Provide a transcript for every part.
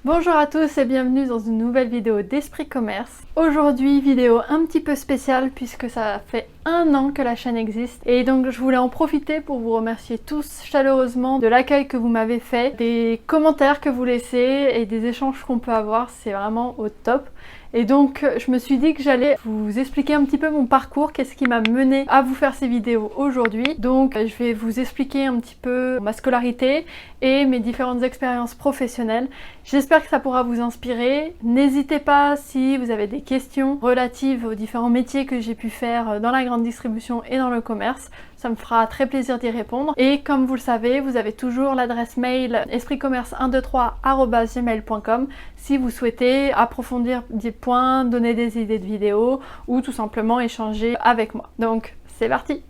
Bonjour à tous et bienvenue dans une nouvelle vidéo d'Esprit Commerce. Aujourd'hui, vidéo un petit peu spéciale puisque ça fait 1 an que la chaîne existe et donc je voulais en profiter pour vous remercier tous chaleureusement de l'accueil que vous m'avez fait, des commentaires que vous laissez et des échanges qu'on peut avoir, c'est vraiment au top. Et donc je me suis dit que j'allais vous expliquer un petit peu mon parcours, qu'est-ce qui m'a mené à vous faire ces vidéos aujourd'hui. Donc je vais vous expliquer un petit peu ma scolarité et mes différentes expériences professionnelles. J'espère que ça pourra vous inspirer. N'hésitez pas si vous avez des questions relatives aux différents métiers que j'ai pu faire dans la grande distribution et dans le commerce. Ça me fera très plaisir d'y répondre. Et comme vous le savez, vous avez toujours l'adresse mail espritcommerce123@gmail.com si vous souhaitez approfondir des points, donner des idées de vidéos ou tout simplement échanger avec moi. Donc c'est parti!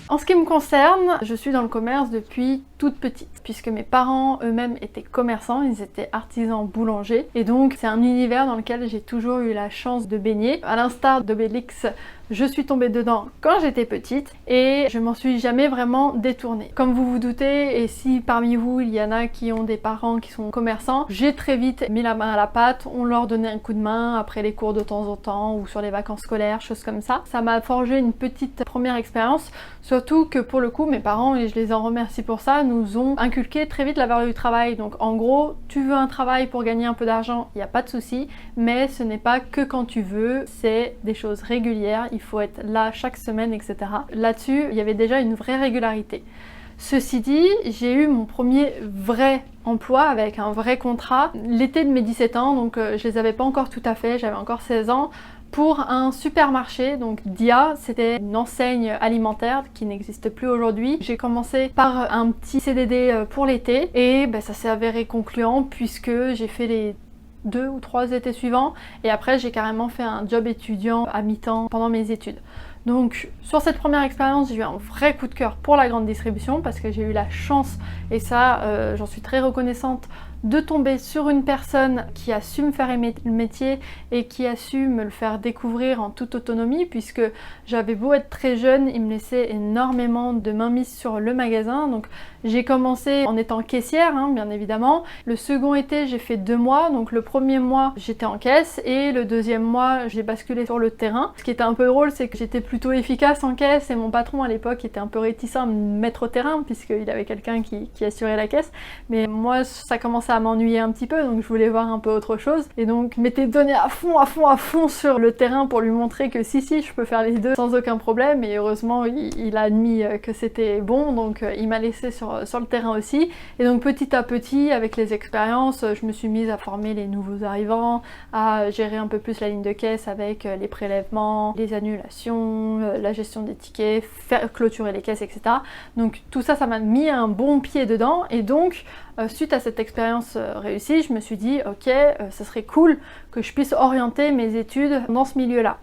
En ce qui me concerne, je suis dans le commerce depuis toute petite, puisque mes parents eux-mêmes étaient commerçants, ils étaient artisans boulangers, et donc c'est un univers dans lequel j'ai toujours eu la chance de baigner. À l'instar d'Obélix, je suis tombée dedans quand j'étais petite et je m'en suis jamais vraiment détournée. Comme vous vous doutez, et si parmi vous il y en a qui ont des parents qui sont commerçants, j'ai très vite mis la main à la pâte, on leur donnait un coup de main après les cours de temps en temps ou sur les vacances scolaires, choses comme ça. Ça m'a forgé une petite première expérience, surtout que pour le coup mes parents, et je les en remercie pour ça, nous ont inculqué très vite la valeur du travail. Donc en gros, tu veux un travail pour gagner un peu d'argent, il n'y a pas de souci, mais ce n'est pas que quand tu veux, c'est des choses régulières, il faut être là chaque semaine, etc. Là-dessus, il y avait déjà une vraie régularité. Ceci dit, j'ai eu mon premier vrai emploi avec un vrai contrat l'été de mes 17 ans, donc je les avais pas encore tout à fait, j'avais encore 16 ans, pour un supermarché, donc Dia, c'était une enseigne alimentaire qui n'existe plus aujourd'hui. J'ai commencé par un petit CDD pour l'été et ça s'est avéré concluant puisque j'ai fait les 2 ou 3 étés suivants et après j'ai carrément fait un job étudiant à mi-temps pendant mes études. Donc sur cette première expérience, j'ai eu un vrai coup de cœur pour la grande distribution parce que j'ai eu la chance, et ça j'en suis très reconnaissante, de tomber sur une personne qui a su me faire aimer le métier et qui a su me le faire découvrir en toute autonomie, puisque j'avais beau être très jeune, il me laissait énormément de mainmise sur le magasin. Donc j'ai commencé en étant caissière, bien évidemment. Le second été, j'ai fait 2 mois, donc le premier mois j'étais en caisse et le deuxième mois j'ai basculé sur le terrain. Ce qui était un peu drôle, c'est que j'étais plutôt efficace en caisse et mon patron à l'époque était un peu réticent à me mettre au terrain puisqu'il avait quelqu'un qui assurait la caisse, mais moi ça commençait à m'ennuyer un petit peu, donc je voulais voir un peu autre chose et donc je m'étais donné à fond sur le terrain pour lui montrer que si je peux faire les deux sans aucun problème, et heureusement il a admis que c'était bon, donc il m'a laissé sur le terrain aussi. Et donc petit à petit, avec les expériences, je me suis mise à former les nouveaux arrivants, à gérer un peu plus la ligne de caisse avec les prélèvements, les annulations, la gestion des tickets, faire clôturer les caisses, etc. Donc tout ça, ça m'a mis un bon pied dedans, et donc suite à cette expérience réussie, je me suis dit ok, ça serait cool que je puisse orienter mes études dans ce milieu-là.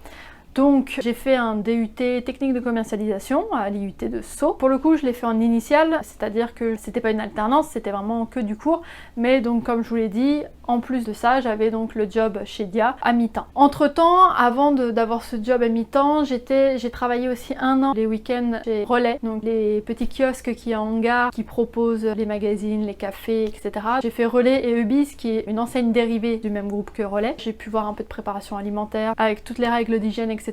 Donc j'ai fait un DUT technique de commercialisation à l'IUT de Sceaux. Pour le coup, je l'ai fait en initial, c'est-à-dire que c'était pas une alternance, c'était vraiment que du cours. Mais donc comme je vous l'ai dit, en plus de ça, j'avais donc le job chez Dia à mi-temps. Entre-temps, avant d'avoir ce job à mi-temps, j'ai travaillé aussi 1 an les week-ends chez Relais, donc les petits kiosques qui en hangar, qui proposent les magazines, les cafés, etc. J'ai fait Relais et Eubis, qui est une enseigne dérivée du même groupe que Relais. J'ai pu voir un peu de préparation alimentaire avec toutes les règles d'hygiène, etc.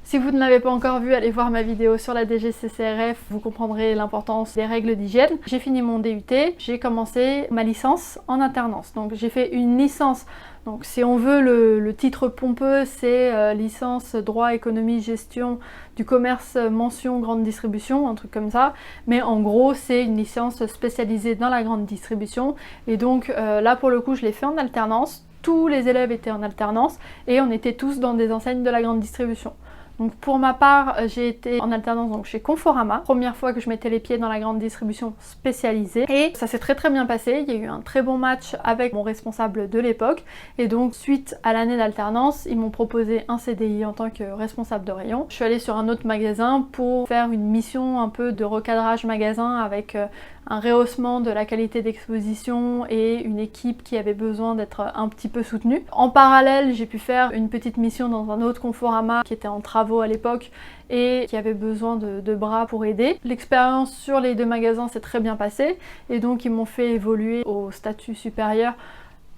Si vous ne l'avez pas encore vu, allez voir ma vidéo sur la DGCCRF, vous comprendrez l'importance des règles d'hygiène. J'ai fini mon DUT, j'ai commencé ma licence en alternance. Donc j'ai fait une licence, donc si on veut le titre pompeux, c'est licence droit, économie, gestion du commerce, mention grande distribution, un truc comme ça. Mais en gros, c'est une licence spécialisée dans la grande distribution. Et donc là pour le coup, je l'ai fait en alternance. Tous les élèves étaient en alternance et on était tous dans des enseignes de la grande distribution. Donc pour ma part, j'ai été en alternance donc chez Conforama, première fois que je mettais les pieds dans la grande distribution spécialisée, et ça s'est très bien passé. Il y a eu un très bon match avec mon responsable de l'époque, et donc suite à l'année d'alternance, ils m'ont proposé un CDI en tant que responsable de rayon. Je suis allée sur un autre magasin pour faire une mission un peu de recadrage magasin avec un rehaussement de la qualité d'exposition et une équipe qui avait besoin d'être un petit peu soutenue. En parallèle, j'ai pu faire une petite mission dans un autre Conforama qui était en travaux travaux à l'époque et qui avaient besoin de bras pour aider. L'expérience sur les 2 magasins s'est très bien passée et donc ils m'ont fait évoluer au statut supérieur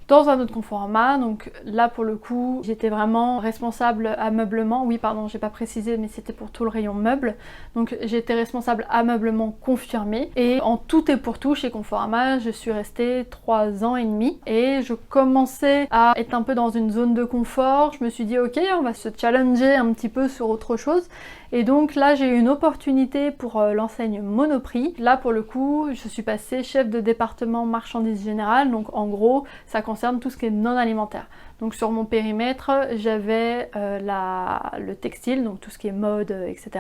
dans un autre Conforama. Donc là pour le coup j'étais vraiment responsable ameublement, oui pardon j'ai pas précisé mais c'était pour tout le rayon meubles, donc j'étais responsable ameublement confirmé et en tout et pour tout chez Conforama je suis restée 3 ans et demi et je commençais à être un peu dans une zone de confort. Je me suis dit ok on va se challenger un petit peu sur autre chose et donc là j'ai eu une opportunité pour l'enseigne Monoprix. Là pour le coup je suis passée chef de département marchandises générales, donc en gros ça concerne tout ce qui est non alimentaire. Donc sur mon périmètre j'avais le textile, donc tout ce qui est mode, etc.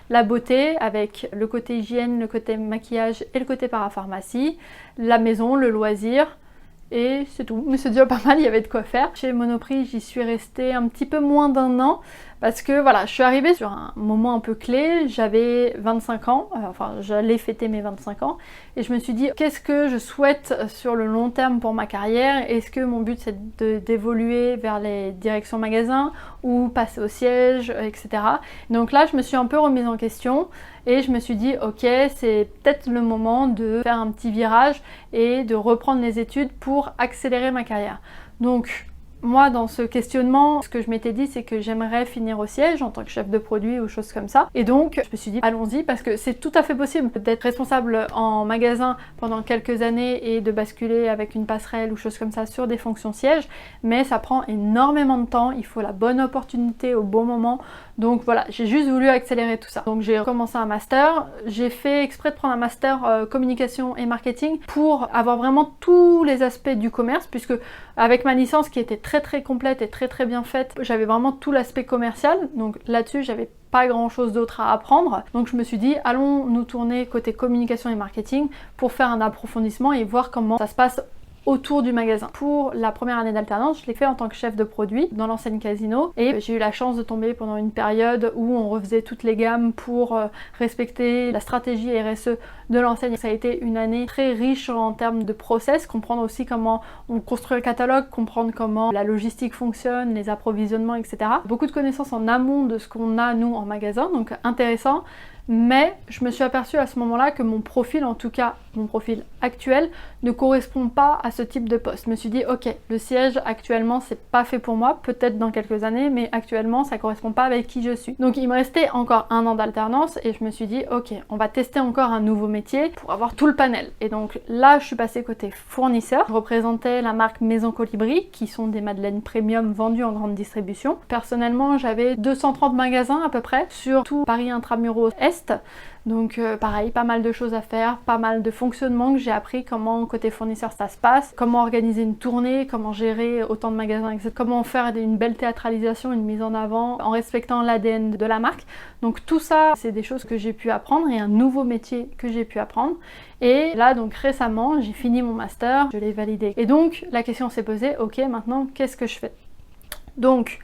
La beauté avec le côté hygiène, le côté maquillage et le côté parapharmacie. La maison, le loisir. Et c'est tout, mais c'est déjà pas mal, il y avait de quoi faire. Chez Monoprix, j'y suis restée un petit peu moins d'1 an parce que voilà, je suis arrivée sur un moment un peu clé, j'avais 25 ans, enfin j'allais fêter mes 25 ans et je me suis dit qu'est-ce que je souhaite sur le long terme pour ma carrière? Est-ce que mon but c'est d'évoluer vers les directions magasins ou passer au siège, etc. Donc là je me suis un peu remise en question et je me suis dit ok c'est peut-être le moment de faire un petit virage et de reprendre les études pour accélérer ma carrière. Donc moi dans ce questionnement, ce que je m'étais dit c'est que j'aimerais finir au siège en tant que chef de produit ou choses comme ça. Et donc je me suis dit allons-y parce que c'est tout à fait possible d'être responsable en magasin pendant quelques années et de basculer avec une passerelle ou choses comme ça sur des fonctions siège, mais ça prend énormément de temps, il faut la bonne opportunité au bon moment. Donc voilà, j'ai juste voulu accélérer tout ça. Donc j'ai commencé un master, j'ai fait exprès de prendre un master communication et marketing pour avoir vraiment tous les aspects du commerce, puisque avec ma licence qui était très complète et très bien faite, j'avais vraiment tout l'aspect commercial, donc là-dessus j'avais pas grand chose d'autre à apprendre. Donc je me suis dit allons nous tourner côté communication et marketing pour faire un approfondissement et voir comment ça se passe autour du magasin. Pour la première année d'alternance, je l'ai fait en tant que chef de produit dans l'enseigne Casino et j'ai eu la chance de tomber pendant une période où on refaisait toutes les gammes pour respecter la stratégie RSE de l'enseigne. Ça a été une année très riche en termes de process, comprendre aussi comment on construit le catalogue, comprendre comment la logistique fonctionne, les approvisionnements, etc. Beaucoup de connaissances en amont de ce qu'on a nous en magasin, donc intéressant. Mais je me suis aperçue à ce moment-là que mon profil, en tout cas mon profil actuel, ne correspond pas à ce type de poste. Je me suis dit ok, le siège actuellement c'est pas fait pour moi, peut-être dans quelques années, mais actuellement ça correspond pas avec qui je suis. Donc il me restait encore 1 an d'alternance et je me suis dit ok, on va tester encore un nouveau métier pour avoir tout le panel. Et donc là je suis passée côté fournisseur. Je représentais la marque Maison Colibri qui sont des madeleines premium vendues en grande distribution. Personnellement j'avais 230 magasins à peu près sur tout Paris intramuros Est. Donc pareil, pas mal de choses à faire, pas mal de fonctionnement que j'ai appris, comment côté fournisseur ça se passe, comment organiser une tournée, comment gérer autant de magasins, etc. Comment faire une belle théâtralisation, une mise en avant en respectant l'ADN de la marque. Donc tout ça, c'est des choses que j'ai pu apprendre et un nouveau métier que j'ai pu apprendre. Et là donc récemment, j'ai fini mon master, je l'ai validé. Et donc la question s'est posée, ok maintenant qu'est-ce que je fais? Donc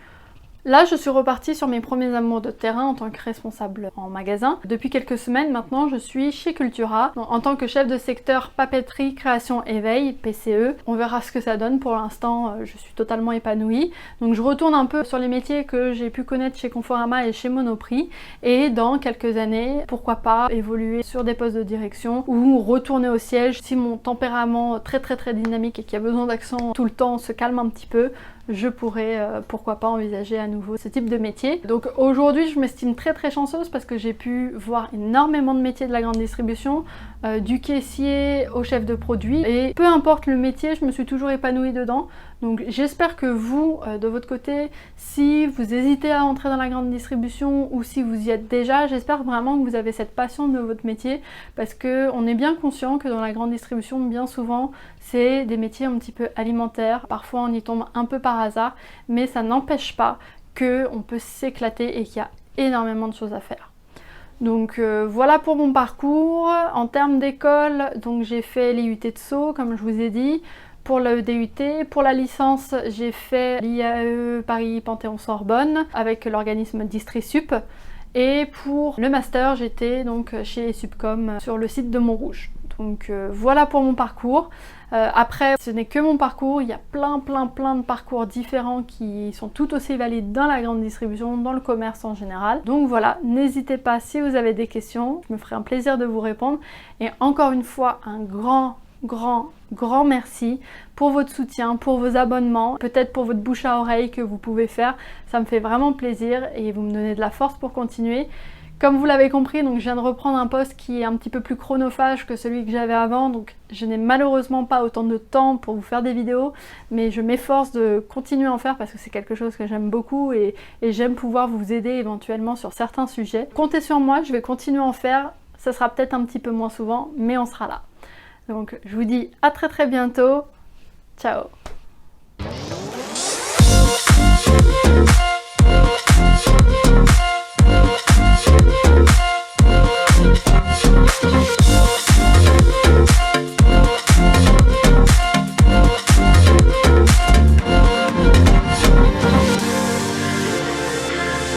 là, je suis repartie sur mes premiers amours de terrain en tant que responsable en magasin. Depuis quelques semaines maintenant, je suis chez Cultura en tant que chef de secteur papeterie, création, éveil, PCE. On verra ce que ça donne. Pour l'instant, je suis totalement épanouie. Donc je retourne un peu sur les métiers que j'ai pu connaître chez Conforama et chez Monoprix. Et dans quelques années, pourquoi pas évoluer sur des postes de direction ou retourner au siège si mon tempérament très dynamique et qui a besoin d'accent tout le temps se calme un petit peu. Je pourrais pourquoi pas envisager à nouveau ce type de métier. Donc aujourd'hui je m'estime très chanceuse parce que j'ai pu voir énormément de métiers de la grande distribution, du caissier au chef de produit, et peu importe le métier, je me suis toujours épanouie dedans. Donc j'espère que vous, de votre côté, si vous hésitez à entrer dans la grande distribution ou si vous y êtes déjà, j'espère vraiment que vous avez cette passion de votre métier, parce qu'on est bien conscient que dans la grande distribution, bien souvent, c'est des métiers un petit peu alimentaires. Parfois on y tombe un peu par hasard, mais ça n'empêche pas qu'on peut s'éclater et qu'il y a énormément de choses à faire. Donc voilà pour mon parcours. En termes d'école, donc j'ai fait l'IUT de Sceaux, comme je vous ai dit. Pour le DUT, pour la licence, j'ai fait l'IAE Paris Panthéon-Sorbonne avec l'organisme DistriSup. Et pour le master, j'étais donc chez Subcom sur le site de Montrouge. Donc voilà pour mon parcours. Après, ce n'est que mon parcours, il y a plein de parcours différents qui sont tout aussi valides dans la grande distribution, dans le commerce en général. Donc voilà, n'hésitez pas si vous avez des questions, je me ferai un plaisir de vous répondre. Et encore une fois, un grand merci pour votre soutien, pour vos abonnements, peut-être pour votre bouche à oreille que vous pouvez faire. Ça me fait vraiment plaisir et vous me donnez de la force pour continuer. Comme vous l'avez compris, donc je viens de reprendre un poste qui est un petit peu plus chronophage que celui que j'avais avant, donc je n'ai malheureusement pas autant de temps pour vous faire des vidéos, mais je m'efforce de continuer à en faire parce que c'est quelque chose que j'aime beaucoup et j'aime pouvoir vous aider éventuellement sur certains sujets. Comptez sur moi, je vais continuer à en faire, ça sera peut-être un petit peu moins souvent, mais on sera là. Donc je vous dis à très bientôt, ciao.